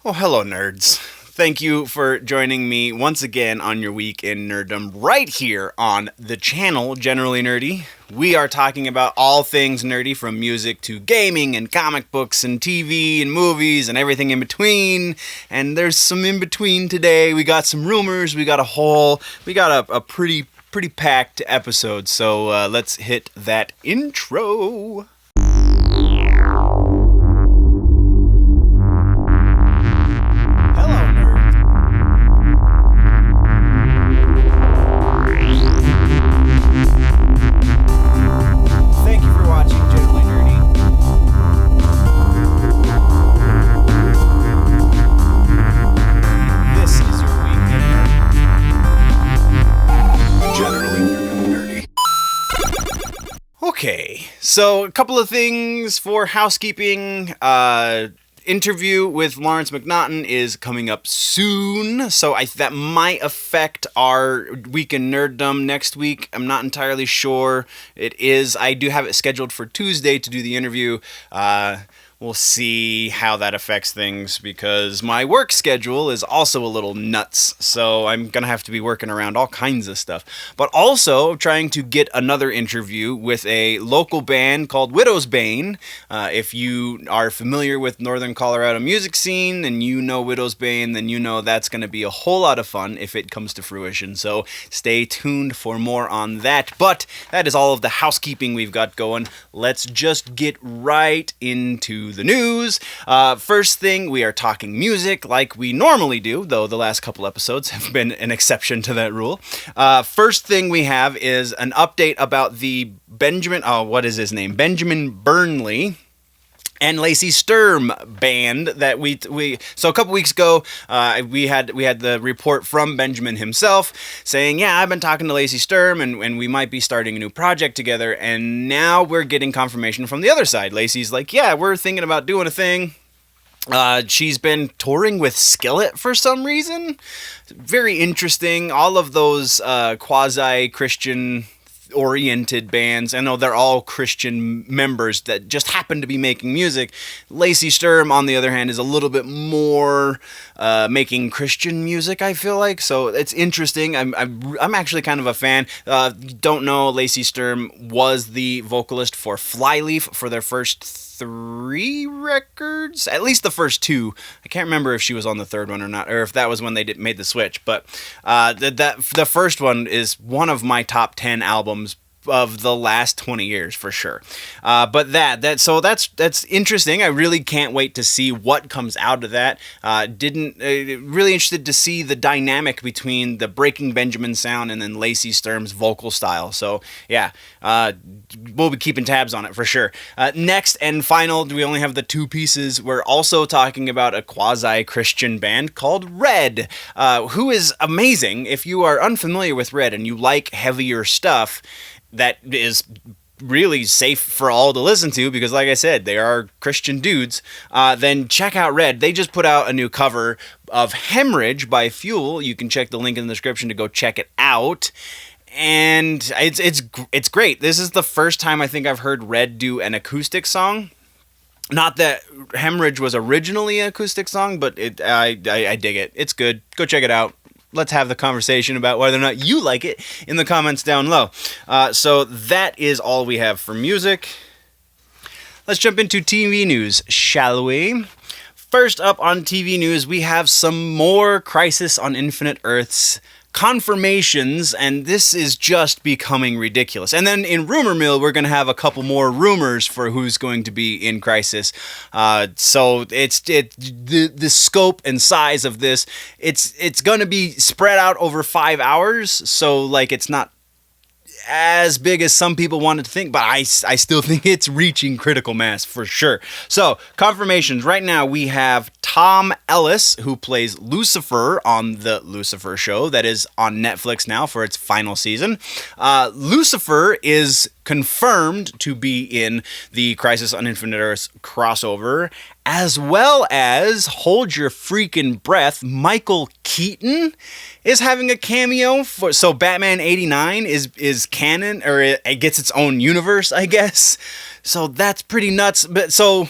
Oh, hello, nerds. Thank you for joining me once again on your week in Nerdom right here on the channel, Generally Nerdy. We are talking about all things nerdy, from music to gaming and comic books and TV and movies and everything in between. And there's some in between today. We got some rumors. We got a pretty packed episode. So let's hit that intro. Okay, so a couple of things for housekeeping. Interview with Lawrence McNaughton is coming up soon, so that might affect our week in Nerddom next week. I'm not entirely sure. I do have it scheduled for Tuesday to do the interview. We'll see how that affects things, because my work schedule is also a little nuts, so I'm going to have to be working around all kinds of stuff. But also trying to get another interview with a local band called Widow's Bane. If you are familiar with Northern Colorado music scene and you know Widow's Bane, then you know that's going to be a whole lot of fun if it comes to fruition. So stay tuned for more on that. But that is all of the housekeeping we've got going. Let's just get right into the news. First thing, we are talking music like we normally do, though the last couple episodes have been an exception to that rule. First thing we have is an update about the Benjamin Burnley and Lacey Sturm band that so a couple weeks ago we had the report from Benjamin himself saying, yeah, I've been talking to Lacey Sturm and we might be starting a new project together, and now we're getting confirmation from the other side. Lacey's like, yeah, we're thinking about doing a thing. She's been touring with Skillet for some reason. Very interesting. All of those quasi-Christian oriented bands. I know they're all Christian members that just happen to be making music. Lacey Sturm, on the other hand, is a little bit more making Christian music, I feel like. So it's interesting. I'm actually kind of a fan. Don't know, Lacey Sturm was the vocalist for Flyleaf for their first 3 records, at least the first 2. I can't remember if she was on the third one or not, or if that was when they made the switch. But the first one is one of my top 10 albums of the last 20 years for sure. But that's interesting. I really can't wait to see what comes out of that. Really interested to see the dynamic between the Breaking Benjamin sound and then Lacey Sturm's vocal style. So yeah, we'll be keeping tabs on it for sure. Next and final, we only have the 2 pieces. We're also talking about a quasi-Christian band called Red, who is amazing. If you are unfamiliar with Red and you like heavier stuff that is really safe for all to listen to, because like I said, they are Christian dudes, then check out Red. They just put out a new cover of Hemorrhage by Fuel. You can check the link in the description to go check it out. And it's great. This is the first time I think I've heard Red do an acoustic song. Not that Hemorrhage was originally an acoustic song, but I dig it. It's good. Go check it out. Let's have the conversation about whether or not you like it in the comments down low. So that is all we have for music. Let's jump into TV news, shall we? First up on TV news, we have some more Crisis on Infinite Earths confirmations, and this is just becoming ridiculous. And then in Rumor Mill, we're going to have a couple more rumors for who's going to be in Crisis. So the scope and size of this, it's going to be spread out over 5 hours. So like it's not as big as some people wanted to think, but I still think it's reaching critical mass for sure. So, confirmations. Right now we have Tom Ellis, who plays Lucifer on the Lucifer show that is on Netflix now for its final season. Lucifer is confirmed to be in the Crisis on Infinite Earths crossover, as well as, hold your freaking breath, Michael Keaton is having a cameo so Batman 89 is canon, or it gets its own universe, I guess. So that's pretty nuts. But so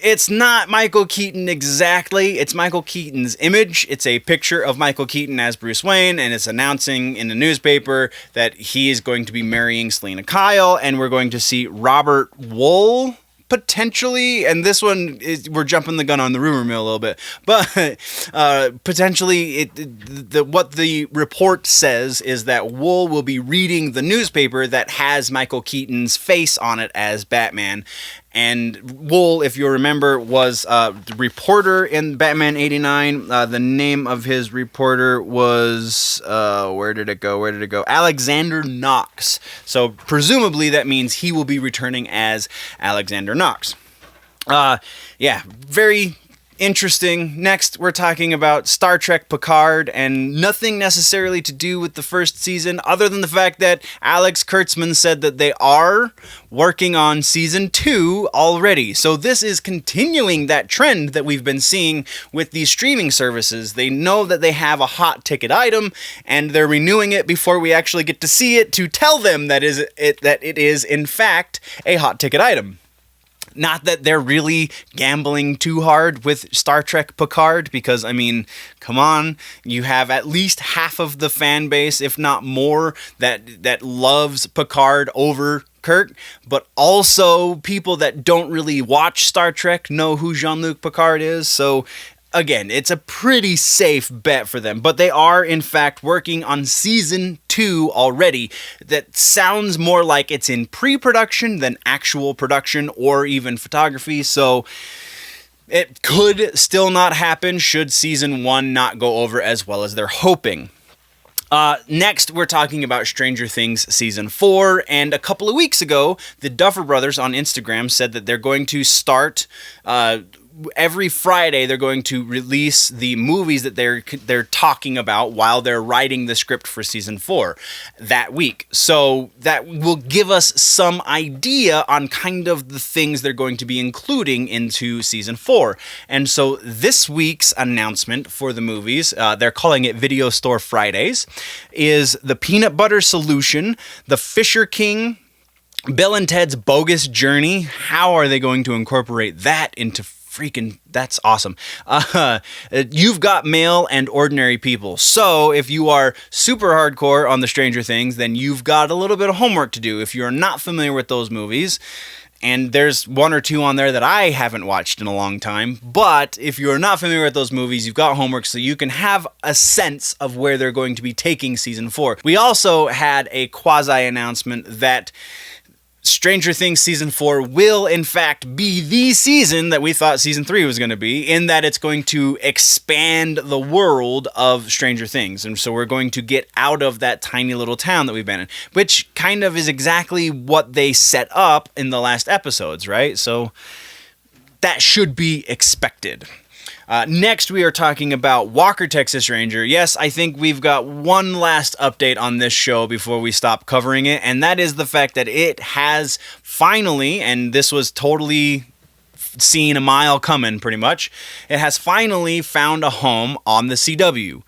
It's not Michael Keaton exactly. It's Michael Keaton's image. It's a picture of Michael Keaton as Bruce Wayne, and it's announcing in the newspaper that he is going to be marrying Selena Kyle, and we're going to see Robert Wool potentially, and this one is, we're jumping the gun on the rumor mill a little bit, but potentially what the report says is that Wool will be reading the newspaper that has Michael Keaton's face on it as Batman. And Wool, if you remember, was the reporter in Batman 89. The name of his reporter was, where did it go? Alexander Knox. So presumably that means he will be returning as Alexander Knox. Yeah, very interesting. Next, we're talking about Star Trek Picard, and nothing necessarily to do with the first season, other than the fact that Alex Kurtzman said that they are working on season 2 already. So this is continuing that trend that we've been seeing with these streaming services. They know that they have a hot ticket item, and they're renewing it before we actually get to see it to tell them that it is in fact a hot ticket item. Not that they're really gambling too hard with Star Trek Picard, because, I mean, come on, you have at least half of the fan base, if not more, that loves Picard over Kirk, but also people that don't really watch Star Trek know who Jean-Luc Picard is, so again, it's a pretty safe bet for them, but they are in fact working on season 2 already. That sounds more like it's in pre-production than actual production or even photography, so it could still not happen should season 1 not go over as well as they're hoping. Next, we're talking about Stranger Things Season 4, and a couple of weeks ago, the Duffer Brothers on Instagram said that they're going to start every Friday. They're going to release the movies that they're talking about while they're writing the script for season 4 that week. So that will give us some idea on kind of the things they're going to be including into season 4. And so this week's announcement for the movies, they're calling it Video Store Fridays, is The Peanut Butter Solution, The Fisher King, Bill and Ted's Bogus Journey. How are they going to incorporate that into freaking, that's awesome. You've Got Mail and Ordinary People. So if you are super hardcore on the Stranger Things, then you've got a little bit of homework to do. If you're not familiar with those movies, and there's one or two on there that I haven't watched in a long time, but if you're not familiar with those movies, you've got homework so you can have a sense of where they're going to be taking season 4. We also had a quasi announcement that Stranger Things Season 4 will, in fact, be the season that we thought Season 3 was going to be, in that it's going to expand the world of Stranger Things. And so we're going to get out of that tiny little town that we've been in, which kind of is exactly what they set up in the last episodes, right? So that should be expected. Next, we are talking about Walker, Texas Ranger. Yes, I think we've got one last update on this show before we stop covering it, and that is the fact that it has finally, and this was totally seen a mile coming pretty much, it has finally found a home on the CW.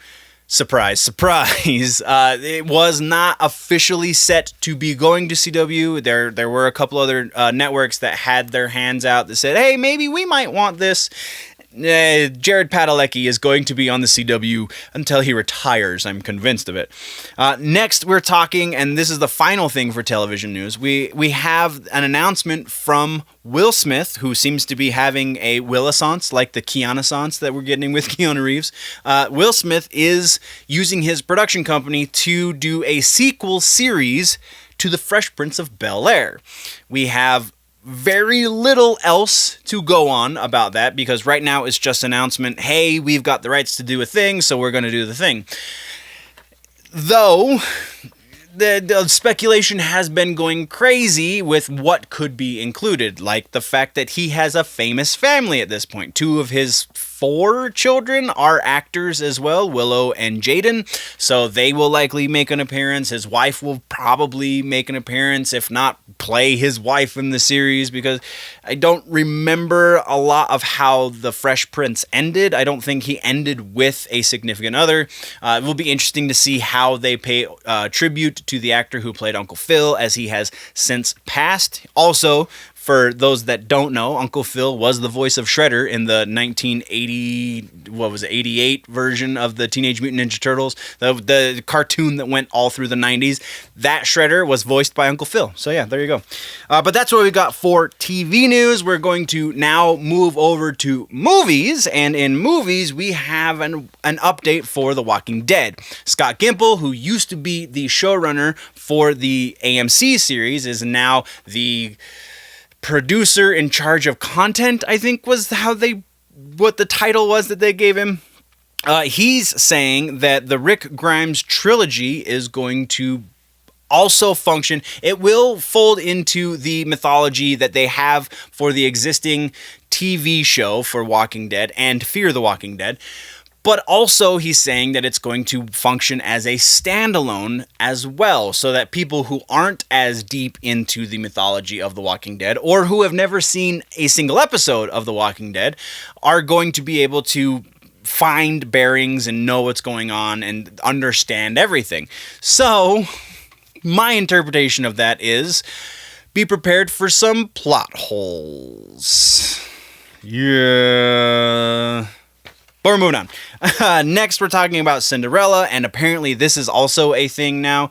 Surprise, surprise. It was not officially set to be going to CW. There were a couple other networks that had their hands out that said, hey, maybe we might want this. Jared Padalecki is going to be on the CW until he retires. I'm convinced of it. Next, we're talking, and this is the final thing for television news. We have an announcement from Will Smith, who seems to be having a Will-assance, like the Keanu-assance that we're getting with Keanu Reeves. Will Smith is using his production company to do a sequel series to The Fresh Prince of Bel-Air. We have very little else to go on about that, because right now it's just announcement, hey, we've got the rights to do a thing, so we're going to do the thing. Though the speculation has been going crazy with what could be included, like the fact that he has a famous family at this point. 2 of his 4 children are actors as well, Willow and Jaden, so they will likely make an appearance. His wife will probably make an appearance, if not play his wife in the series, because I don't remember a lot of how The Fresh Prince ended. I don't think he ended with a significant other. It will be interesting to see how they pay tribute to the actor who played Uncle Phil, as he has since passed. Also, for those that don't know, Uncle Phil was the voice of Shredder in the 88 version of the Teenage Mutant Ninja Turtles, the cartoon that went all through the 90s. That Shredder was voiced by Uncle Phil. So yeah, there you go. But that's what we got for TV news. We're going to now move over to movies, and in movies we have an update for The Walking Dead. Scott Gimple, who used to be the showrunner for the AMC series, is now the producer in charge of content, I think was what the title was that they gave him. He's saying that the Rick Grimes trilogy is going to also function. It will fold into the mythology that they have for the existing TV show for Walking Dead and Fear the Walking Dead. But also he's saying that it's going to function as a standalone as well, so that people who aren't as deep into the mythology of The Walking Dead, or who have never seen a single episode of The Walking Dead, are going to be able to find bearings and know what's going on and understand everything. So my interpretation of that is, be prepared for some plot holes. Yeah. But we're moving on. Next, we're talking about Cinderella, and apparently this is also a thing now.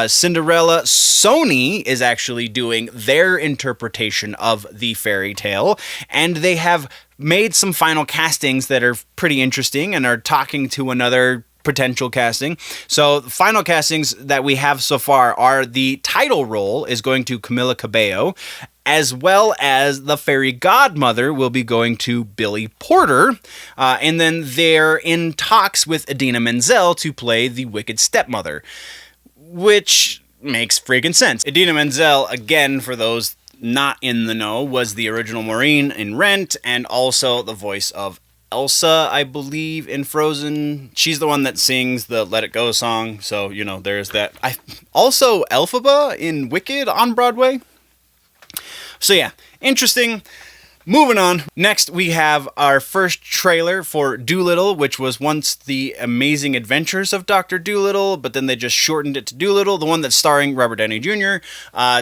Cinderella, Sony is actually doing their interpretation of the fairy tale, and they have made some final castings that are pretty interesting and are talking to another potential casting. So the final castings that we have so far are the title role is going to Camila Cabello, as well as the fairy godmother will be going to Billy Porter. And then they're in talks with Idina Menzel to play the wicked stepmother, which makes freaking sense. Idina Menzel, again, for those not in the know, was the original Maureen in Rent and also the voice of Elsa, I believe, in Frozen. She's the one that sings the Let It Go song, so, there's that. Also, Elphaba in Wicked on Broadway. So yeah, interesting. Moving on. Next, we have our first trailer for Doolittle, which was once The Amazing Adventures of Dr. Doolittle, but then they just shortened it to Doolittle, the one that's starring Robert Downey Jr.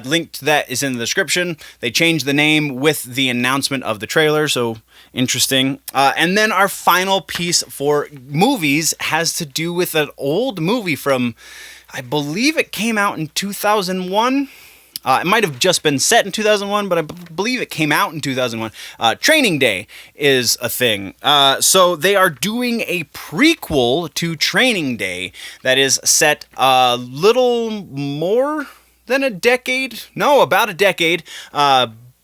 Link to that is in the description. They changed the name with the announcement of the trailer, so interesting. And then our final piece for movies has to do with an old movie from, I believe it came out in 2001. It might have just been set in 2001, but I believe it came out in 2001. Training Day is a thing. So they are doing a prequel to Training Day that is set a little more than a decade. No, about a decade.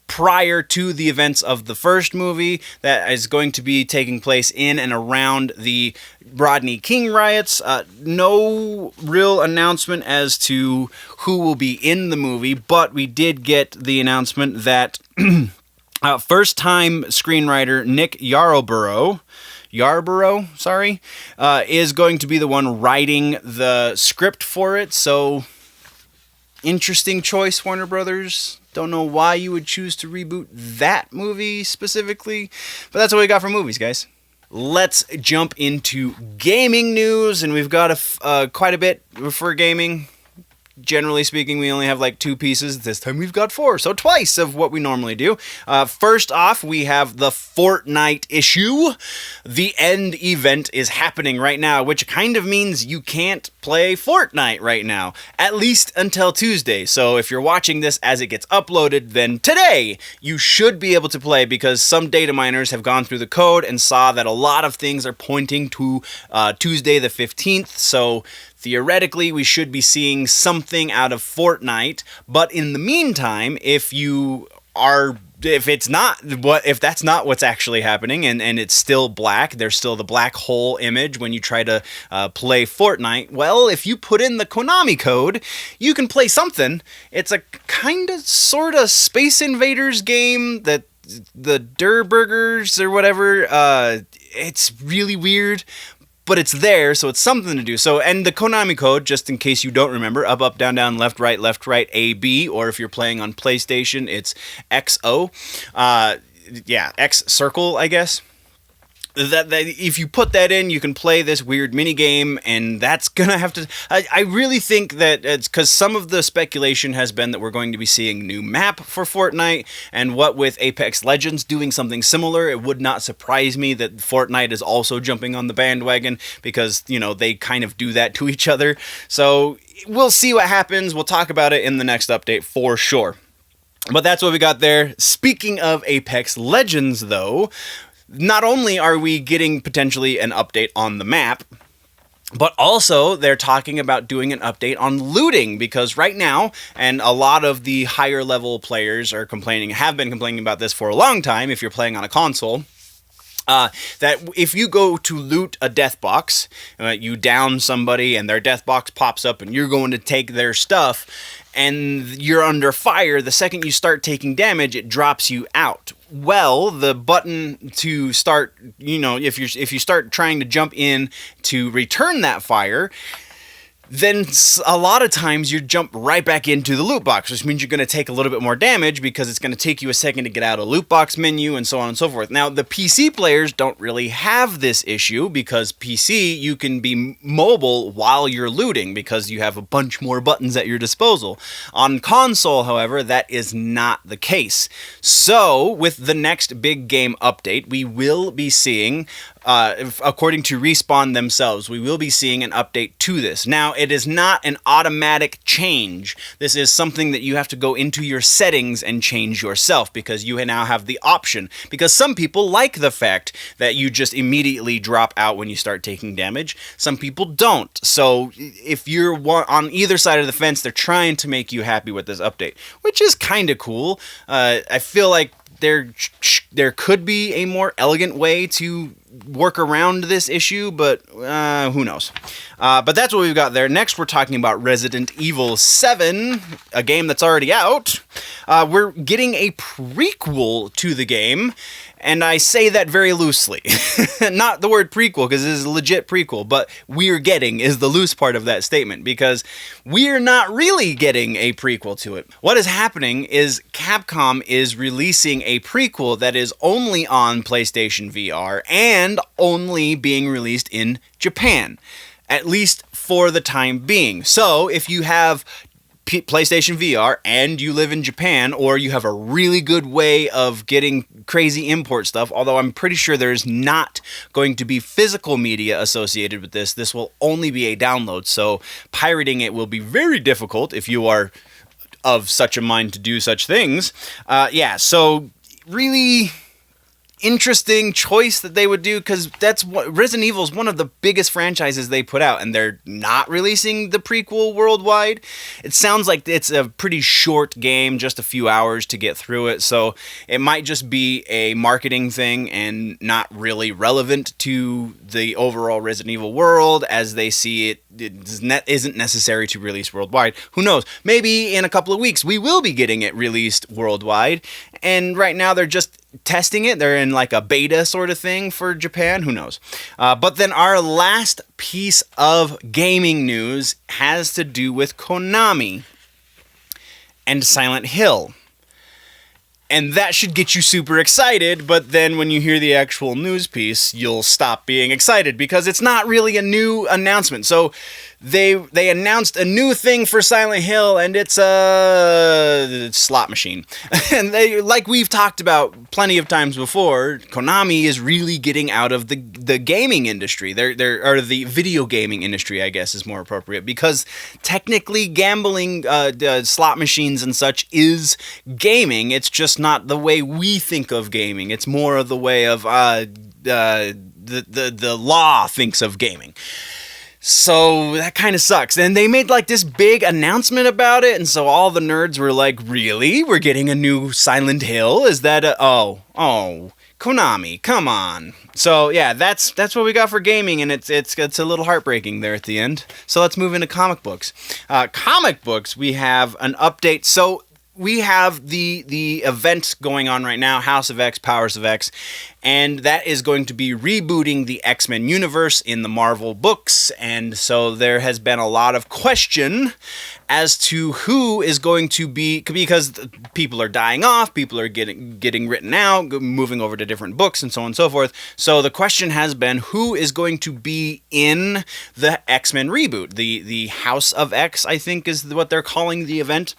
Prior to the events of the first movie, that is going to be taking place in and around the Rodney King riots. No real announcement as to who will be in the movie, but we did get the announcement that first-time screenwriter Nick Yarborough, is going to be the one writing the script for it. So, interesting choice, Warner Brothers. Don't know why you would choose to reboot that movie specifically, but that's what we got for movies, guys. Let's jump into gaming news, and we've got quite a bit for gaming. Generally speaking, we only have like 2 pieces. This time we've got 4, so twice of what we normally do. First off, we have the Fortnite issue. The end event is happening right now, which kind of means you can't play Fortnite right now, at least until Tuesday. So if you're watching this as it gets uploaded, then today you should be able to play, because some data miners have gone through the code and saw that a lot of things are pointing to Tuesday the 15th. So theoretically, we should be seeing something out of Fortnite, but in the meantime, if that's not what's actually happening, and it's still black, there's still the black hole image when you try to play Fortnite, well, if you put in the Konami code, you can play something. It's a kind of, sort of Space Invaders game, that the Durr Burgers or whatever. It's really weird, but it's there, so it's something to do. So, and the Konami code, just in case you don't remember, up, up, down, down, left, right, AB, or if you're playing on PlayStation, it's XO. X circle, I guess. that if you put that in, you can play this weird mini game, and that's gonna have to. I really think that it's because some of the speculation has been that we're going to be seeing a new map for Fortnite, and what with Apex Legends doing something similar, it would not surprise me that Fortnite is also jumping on the bandwagon because they kind of do that to each other. So we'll see what happens. We'll talk about it in the next update for sure. But that's what we got there. Speaking of Apex Legends, though, not only are we getting potentially an update on the map, but also they're talking about doing an update on looting, because right now, and a lot of the higher level players have been complaining about this for a long time if you're playing on a console, that if you go to loot a death box, you down somebody and their death box pops up and you're going to take their stuff, and you're under fire, the second you start taking damage, it drops you out. Well, the button to start, if you start trying to jump in to return that fire, then a lot of times you jump right back into the loot box, which means you're going to take a little bit more damage because it's going to take you a second to get out of the loot box menu and so on and so forth. Now, the PC players don't really have this issue because PC, you can be mobile while you're looting because you have a bunch more buttons at your disposal. On console, however, that is not the case. So, with the next big game update, we will be seeing, according to Respawn themselves, we will be seeing an update to this. Now, it is not an automatic change. This is something that you have to go into your settings and change yourself, because you now have the option. Because some people like the fact that you just immediately drop out when you start taking damage. Some people don't. So if you're on either side of the fence, they're trying to make you happy with this update, which is kind of cool. I feel like there could be a more elegant way to work around this issue, but who knows. But that's what we've got there. Next, we're talking about Resident Evil 7, a game that's already out. We're getting a prequel to the game, and I say that very loosely. Not the word prequel, because it is a legit prequel, but we're getting is the loose part of that statement, because we're not really getting a prequel to it. What is happening is Capcom is releasing a prequel that is only on PlayStation VR and only being released in Japan, at least for the time being. So if you have PlayStation VR and you live in Japan, or you have a really good way of getting crazy import stuff, although I'm pretty sure there's not going to be physical media associated with this. This will only be a download, so pirating it will be very difficult if you are of such a mind to do such things. So really interesting choice that they would do, because that's what Resident Evil is one of the biggest franchises they put out, and they're not releasing the prequel worldwide. It sounds like it's a pretty short game, just a few hours to get through it, so it might just be a marketing thing and not really relevant to the overall Resident Evil world as they see it. It isn't necessary to release worldwide. Who knows? Maybe in a couple of weeks we will be getting it released worldwide, and right now they're just testing it. They're in like a beta sort of thing for Japan. Who knows? But then our last piece of gaming news has to do with Konami and Silent Hill. And that should get you super excited, but then when you hear the actual news piece, you'll stop being excited because it's not really a new announcement. So they announced a new thing for Silent Hill, and it's a slot machine. And like we've talked about plenty of times before, Konami is really getting out of the gaming industry. Or the video gaming industry, I guess, is more appropriate, because technically gambling, slot machines and such is gaming. It's just not the way we think of gaming. It's more of the way of the law thinks of gaming. So that kind of sucks. And they made like this big announcement about it, and so all the nerds were like, really? We're getting a new Silent Hill? Is that oh, Konami, come on. So yeah, that's what we got for gaming, and it's a little heartbreaking there at the end. So let's move into comic books. Comic books, we have an update. So we have the event going on right now, House of X, Powers of X, and that is going to be rebooting the X-Men universe in the Marvel books. And so there has been a lot of question as to who is going to be, because people are dying off, people are getting written out, moving over to different books, and so on and so forth. So the question has been, who is going to be in the X-Men reboot? The House of X, I think, is what they're calling the event.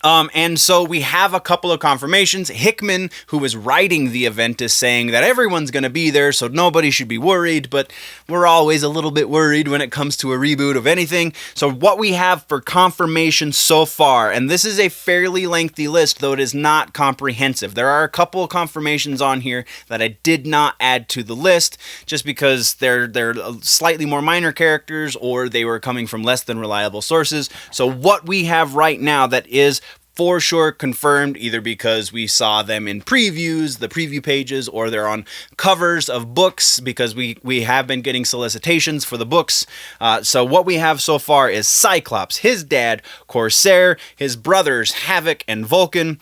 And so we have a couple of confirmations. Hickman, who is writing the event, is saying that everyone's going to be there, so nobody should be worried, but we're always a little bit worried when it comes to a reboot of anything. So what we have for confirmation so far, and this is a fairly lengthy list, though it is not comprehensive. There are a couple of confirmations on here that I did not add to the list, just because they're slightly more minor characters, or they were coming from less than reliable sources. So what we have right now that is for sure confirmed, either because we saw them in previews, the preview pages, or they're on covers of books, because we have been getting solicitations for the books. So what we have so far is Cyclops, his dad, Corsair, his brothers, Havoc and Vulcan.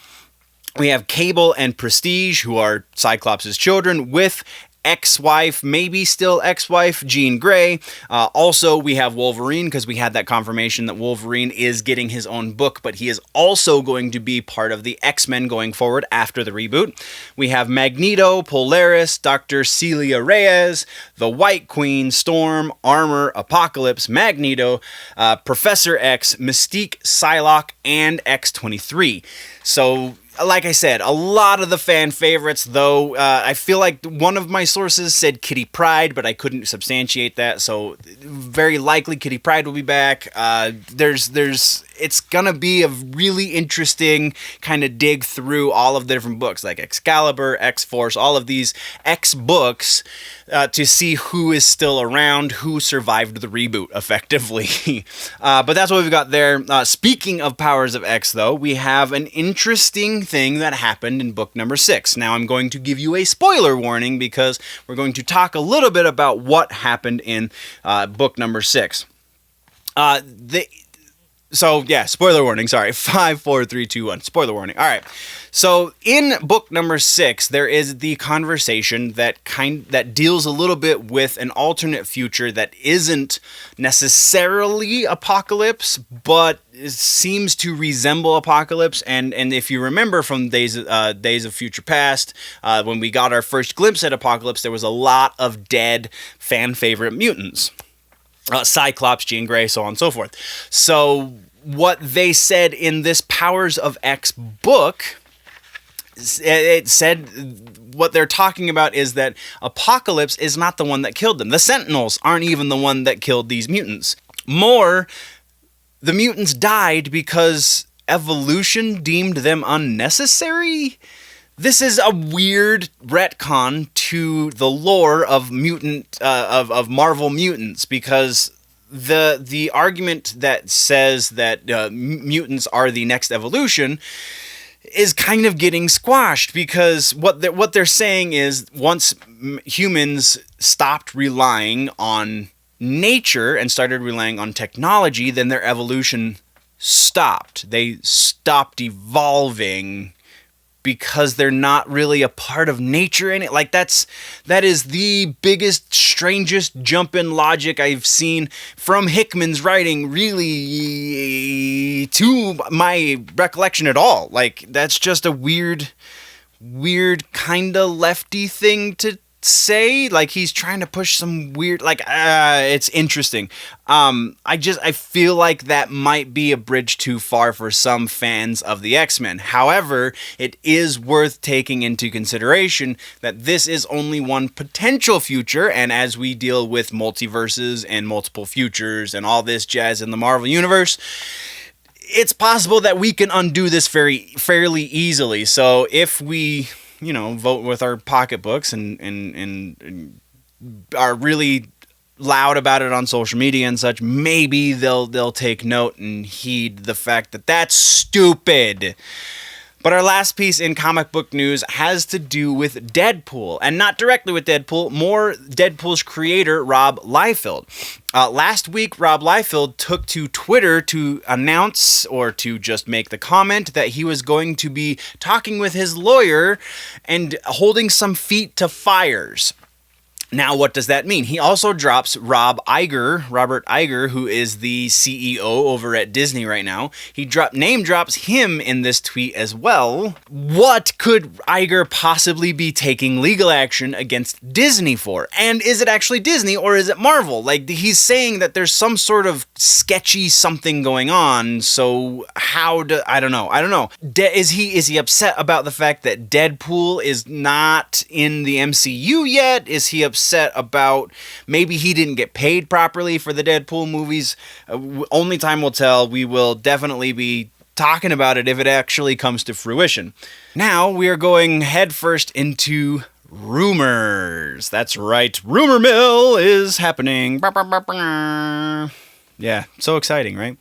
We have Cable and Prestige, who are Cyclops' children, with ex-wife, maybe still ex-wife, Jean Grey. Also, we have Wolverine, because we had that confirmation that Wolverine is getting his own book, but he is also going to be part of the X-Men going forward after the reboot. We have Magneto, Polaris, Dr. Celia Reyes, the White Queen, Storm, Armor, Apocalypse, Magneto, Professor X, Mystique, Psylocke, and X-23. So, like I said, a lot of the fan favorites, though. I feel like one of my sources said Kitty Pryde, but I couldn't substantiate that, so very likely Kitty Pryde will be back. It's gonna be a really interesting kind of dig through all of the different books, like Excalibur, X-Force, all of these X books, to see who is still around, who survived the reboot effectively. But that's what we've got there. Speaking of Powers of X, though, we have an interesting thing that happened in book number 6. Now, I'm going to give you a spoiler warning, because we're going to talk a little bit about what happened in book number 6. So, yeah, spoiler warning, sorry. 5, 4, 3, 2, 1. Spoiler warning. All right. So, in book number 6, there is the conversation that deals a little bit with an alternate future that isn't necessarily Apocalypse, but seems to resemble Apocalypse. And if you remember from Days of Future Past, when we got our first glimpse at Apocalypse, there was a lot of dead fan favorite mutants. Cyclops, Jean Grey, so on and so forth. So what they said in this Powers of X book, it said what they're talking about is that Apocalypse is not the one that killed them. The Sentinels aren't even the one that killed these mutants. More, the mutants died because evolution deemed them unnecessary. This is a weird retcon to the lore of of Marvel mutants, because the argument that says that mutants are the next evolution is kind of getting squashed, because what they're saying is once humans stopped relying on nature and started relying on technology, then their evolution stopped. They stopped evolving because they're not really a part of nature in it. Like, that is the biggest, strangest jump in logic I've seen from Hickman's writing, really, to my recollection at all. Like, that's just a weird kind of lefty thing to say. Like, he's trying to push some weird, it's interesting. I feel like that might be a bridge too far for some fans of the X-Men. However, it is worth taking into consideration that this is only one potential future, and as we deal with multiverses and multiple futures and all this jazz in the Marvel Universe, it's possible that we can undo this fairly easily. So if we vote with our pocketbooks and are really loud about it on social media and such, maybe they'll take note and heed the fact that that's stupid. But our last piece in comic book news has to do with Deadpool, and not directly with Deadpool, more Deadpool's creator, Rob Liefeld. Last week, Rob Liefeld took to Twitter to announce, or to just make the comment, that he was going to be talking with his lawyer and holding some feet to fires. Now, what does that mean? He also drops Robert Iger, who is the CEO over at Disney right now. He name drops him in this tweet as well. What could Iger possibly be taking legal action against Disney for? And is it actually Disney or is it Marvel? Like, he's saying that there's some sort of sketchy something going on. So I don't know. Is he upset about the fact that Deadpool is not in the MCU yet? Is he upset about maybe he didn't get paid properly for the Deadpool movies? Only time will tell. We will definitely be talking about it if it actually comes to fruition. Now we are going headfirst into rumors. That's right, rumor mill is happening. Yeah, so exciting, right?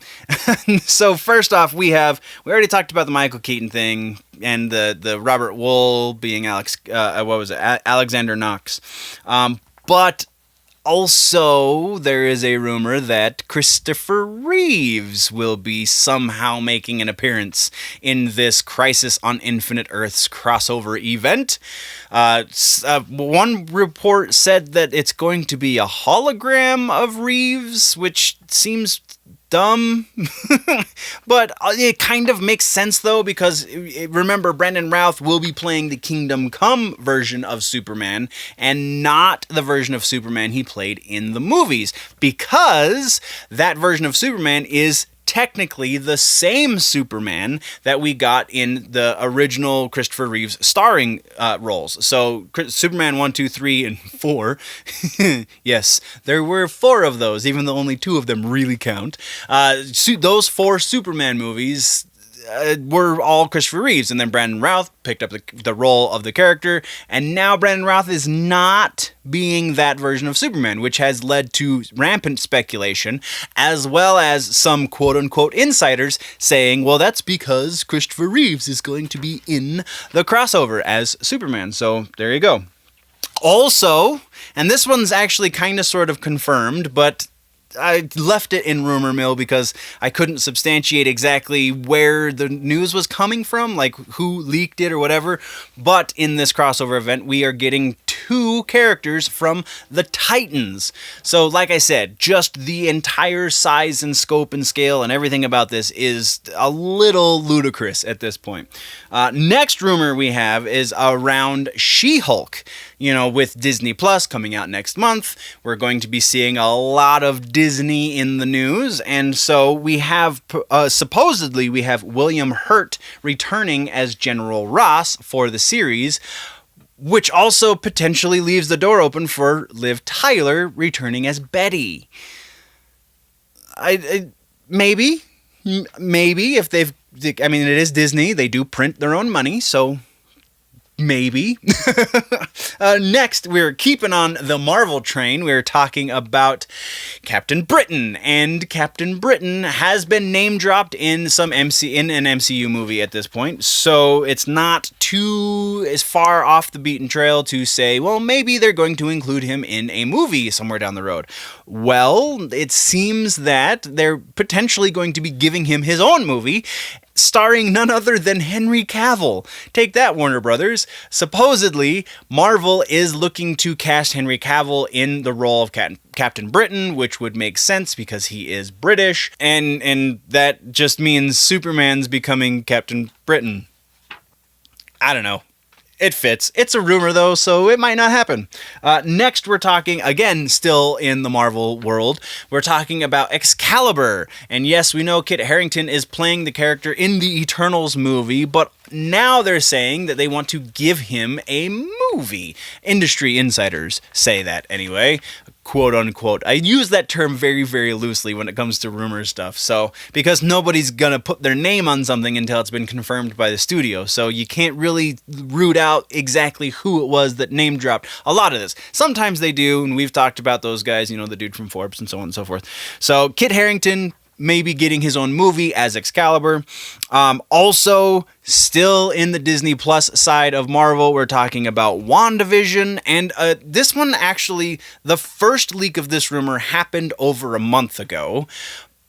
So first off, we already talked about the Michael Keaton thing and the Robert Wool being Alexander Knox. But also, there is a rumor that Christopher Reeves will be somehow making an appearance in this Crisis on Infinite Earths crossover event. One report said that it's going to be a hologram of Reeves, which seems dumb, but it kind of makes sense though, because remember, Brandon Routh will be playing the Kingdom Come version of Superman and not the version of Superman he played in the movies, because that version of Superman is technically the same Superman that we got in the original Christopher Reeves starring roles. So Superman 1, 2, 3, and 4. Yes, there were 4 of those, even though only 2 of them really count. Those 4 Superman movies were all Christopher Reeves, and then Brandon Routh picked up the role of the character, and now Brandon Routh is not being that version of Superman, which has led to rampant speculation, as well as some quote-unquote insiders saying, well, that's because Christopher Reeves is going to be in the crossover as Superman. So there you go. Also, and this one's actually kind of sort of confirmed, but I left it in rumor mill because I couldn't substantiate exactly where the news was coming from, like who leaked it or whatever. But in this crossover event, we are getting 2 characters from the Titans. So like I said, just the entire size and scope and scale and everything about this is a little ludicrous at this point. Next rumor we have is around SheHulk. You know, with Disney Plus coming out next month, we're going to be seeing a lot of Disney in the news, and so we have, supposedly, we have William Hurt returning as General Ross for the series, which also potentially leaves the door open for Liv Tyler returning as Betty. Maybe if they've, I mean, it is Disney, they do print their own money, so maybe. Next, we're keeping on the Marvel train. We're talking about Captain Britain, and Captain Britain has been name dropped in an MCU movie at this point, so it's not too as far off the beaten trail to say, well, maybe they're going to include him in a movie somewhere down the road. Well, it seems that they're potentially going to be giving him his own movie, starring none other than Henry Cavill. Take that, Warner Brothers. Supposedly, Marvel is looking to cast Henry Cavill in the role of Captain Britain, which would make sense because he is British, and that just means Superman's becoming Captain Britain. I don't know. It fits. It's a rumor, though, so it might not happen. Next, we're talking, again, still in the Marvel world, we're talking about Excalibur. And yes, we know Kit Harington is playing the character in the Eternals movie, but now they're saying that they want to give him a movie. Industry insiders say that anyway. Quote unquote. I use that term very, very loosely when it comes to rumor stuff. So, because nobody's gonna put their name on something until it's been confirmed by the studio. So you can't really root out exactly who it was that name dropped a lot of this. Sometimes they do, and we've talked about those guys, you know, the dude from Forbes and so on and so forth. So Kit Harington, maybe getting his own movie as Excalibur. Also, still in the Disney Plus side of Marvel, we're talking about Wanda Vision, and this one actually, the first leak of this rumor happened over a month ago.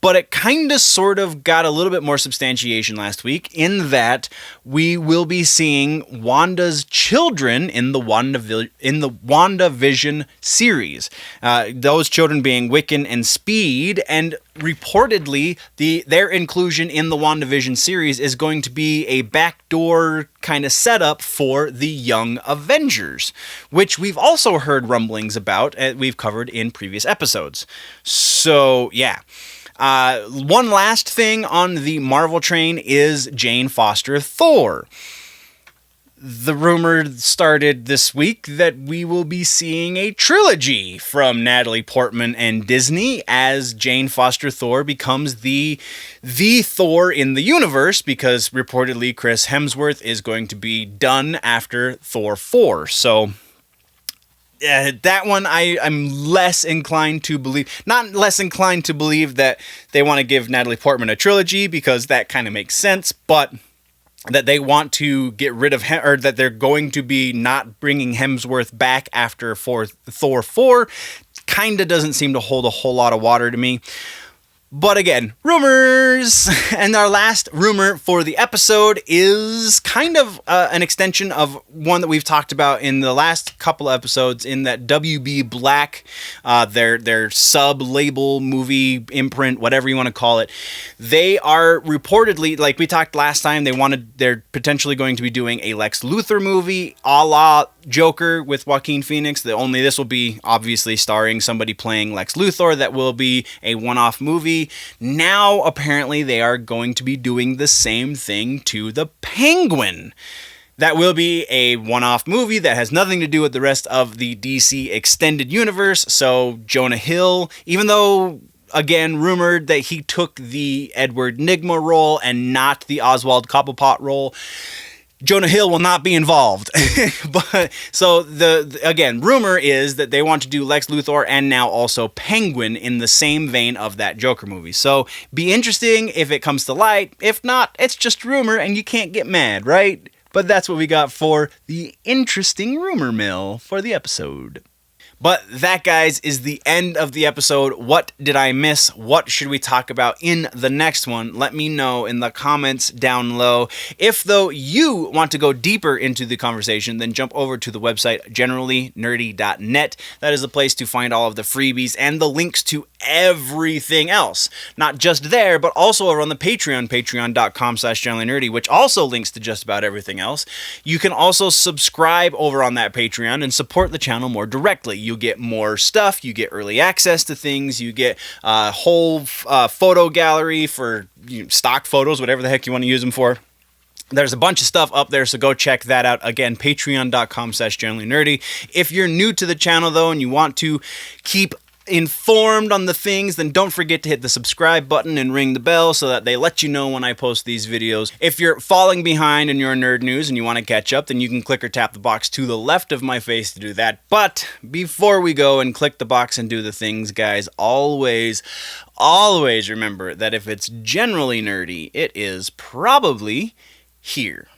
But it kind of sort of got a little bit more substantiation last week in that we will be seeing Wanda's children in the Wanda Vision series. Those children being Wiccan and Speed, and reportedly their inclusion in the Wanda Vision series is going to be a backdoor kind of setup for the Young Avengers, which we've also heard rumblings about, we've covered in previous episodes. So, yeah. One last thing on the Marvel train is Jane Foster Thor. The rumor started this week that we will be seeing a trilogy from Natalie Portman and Disney as Jane Foster Thor becomes the Thor in the universe, because reportedly Chris Hemsworth is going to be done after Thor 4. So that one I'm less inclined to believe. Not less inclined to believe that they want to give Natalie Portman a trilogy, because that kind of makes sense, but that they want to get rid of or that they're going to be not bringing Hemsworth back after Thor 4 kind of doesn't seem to hold a whole lot of water to me. But again, rumors! And our last rumor for the episode is kind of an extension of one that we've talked about in the last couple of episodes, in that WB Black, their sub-label, movie, imprint, whatever you want to call it. They are reportedly, like we talked last time, they're potentially going to be doing a Lex Luthor movie, a la Joker with Joaquin Phoenix. Only this will be obviously starring somebody playing Lex Luthor. That will be a one-off movie. Now, apparently, they are going to be doing the same thing to the Penguin. That will be a one-off movie that has nothing to do with the rest of the DC extended universe. So, Jonah Hill, even though, again, rumored that he took the Edward Nygma role and not the Oswald Cobblepot role, Jonah Hill will not be involved. But so again, rumor is that they want to do Lex Luthor and now also Penguin in the same vein of that Joker movie. So be interesting if it comes to light. If not, it's just rumor and you can't get mad, right? But that's what we got for the interesting rumor mill for the episode. But that, guys, is the end of the episode. What did I miss? What should we talk about in the next one? Let me know in the comments down below. If, though, you want to go deeper into the conversation, then jump over to the website, generallynerdy.net. That is a place to find all of the freebies and the links to everything else. Not just there, but also over on the Patreon, patreon.com/generallynerdy, which also links to just about everything else. You can also subscribe over on that Patreon and support the channel more directly. You get more stuff, you get early access to things, you get a whole photo gallery for stock photos, whatever the heck you want to use them for. There's a bunch of stuff up there, so go check that out. Again, patreon.com/generallynerdy. If you're new to the channel, though, and you want to keep informed on the things, then don't forget to hit the subscribe button and ring the bell so that they let you know when I post these videos. If you're falling behind in your nerd news and you want to catch up, then you can click or tap the box to the left of my face to do that. But before we go and click the box and do the things, guys, always remember that if it's generally nerdy, it is probably here.